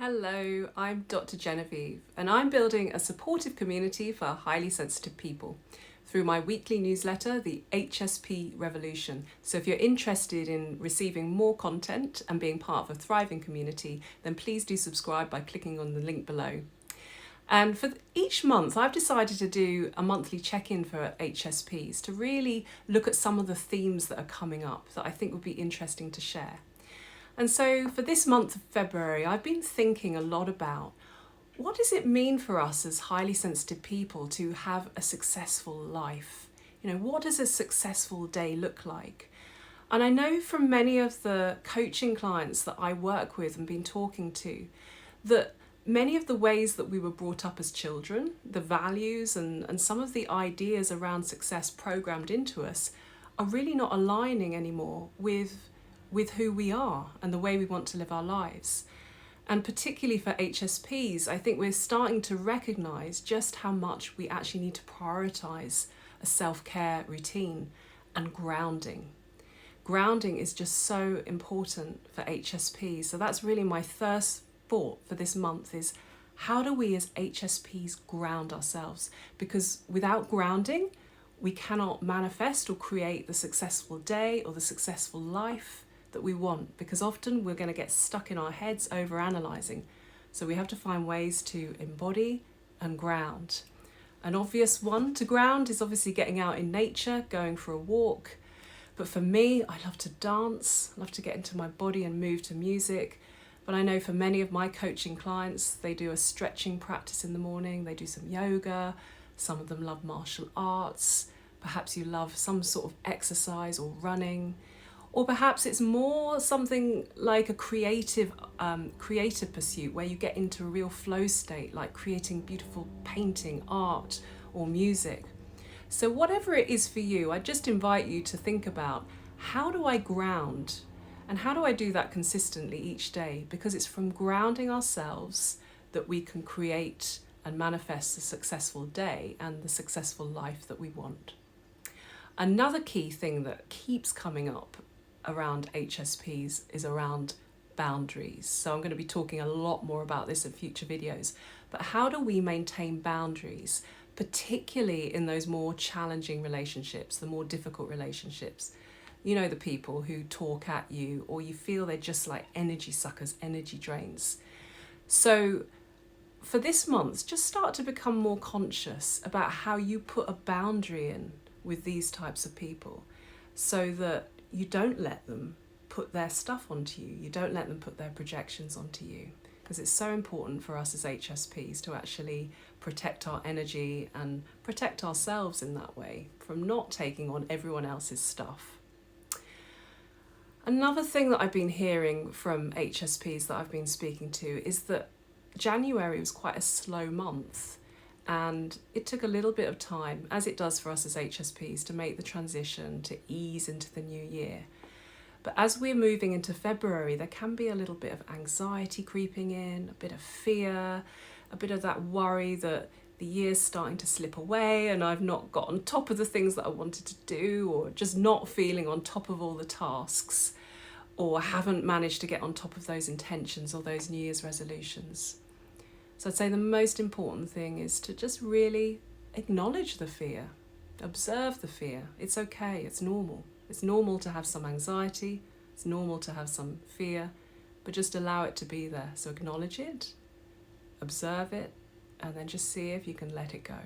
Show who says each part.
Speaker 1: Hello, I'm Dr Genevieve and I'm building a supportive community for highly sensitive people through my weekly newsletter, the HSP Revolution. So if you're interested in receiving more content and being part of a thriving community, then please do subscribe by clicking on the link below. And for each month, I've decided to do a monthly check-in for HSPs to really look at some of the themes that are coming up that I think would be interesting to share. And so for this month of February, I've been thinking a lot about what does it mean for us as highly sensitive people to have a successful life? What does a successful day look like? And I know from many of the coaching clients that I work with and been talking to that many of the ways that we were brought up as children, the values and some of the ideas around success programmed into us are really not aligning anymore with who we are and the way we want to live our lives. And particularly for HSPs, I think we're starting to recognise just how much we actually need to prioritise a self-care routine and grounding. Grounding is just so important for HSPs. So that's really my first thought for this month is how do we as HSPs ground ourselves? Because without grounding, we cannot manifest or create the successful day or the successful life that we want, because often we're going to get stuck in our heads over analysing. So we have to find ways to embody and ground. An obvious one to ground is obviously getting out in nature, going for a walk. But for me, I love to dance, I love to get into my body and move to music. But I know for many of my coaching clients, they do a stretching practice in the morning, they do some yoga, some of them love martial arts, perhaps you love some sort of exercise or running. Or perhaps it's more something like a creative pursuit where you get into a real flow state, like creating beautiful painting, art, or music. So whatever it is for you, I just invite you to think about, how do I ground? And how do I do that consistently each day? Because it's from grounding ourselves that we can create and manifest a successful day and the successful life that we want. Another key thing that keeps coming up around HSPs is around boundaries. So I'm going to be talking a lot more about this in future videos. But how do we maintain boundaries, particularly in those more challenging relationships, the more difficult relationships? You know, the people who talk at you or you feel they're just like energy suckers, energy drains. So for this month, just start to become more conscious about how you put a boundary in with these types of people so that you don't let them put their stuff onto you. You don't let them put their projections onto you, because it's so important for us as HSPs to actually protect our energy and protect ourselves in that way from not taking on everyone else's stuff. Another thing that I've been hearing from HSPs that I've been speaking to is that January was quite a slow month. And it took a little bit of time, as it does for us as HSPs, to make the transition, to ease into the new year. But as we're moving into February, there can be a little bit of anxiety creeping in, a bit of fear, a bit of that worry that the year's starting to slip away and I've not got on top of the things that I wanted to do, or just not feeling on top of all the tasks, or haven't managed to get on top of those intentions or those New Year's resolutions. So I'd say the most important thing is to just really acknowledge the fear, observe the fear. It's okay, it's normal. It's normal to have some anxiety, it's normal to have some fear, but just allow it to be there. So acknowledge it, observe it, and then just see if you can let it go.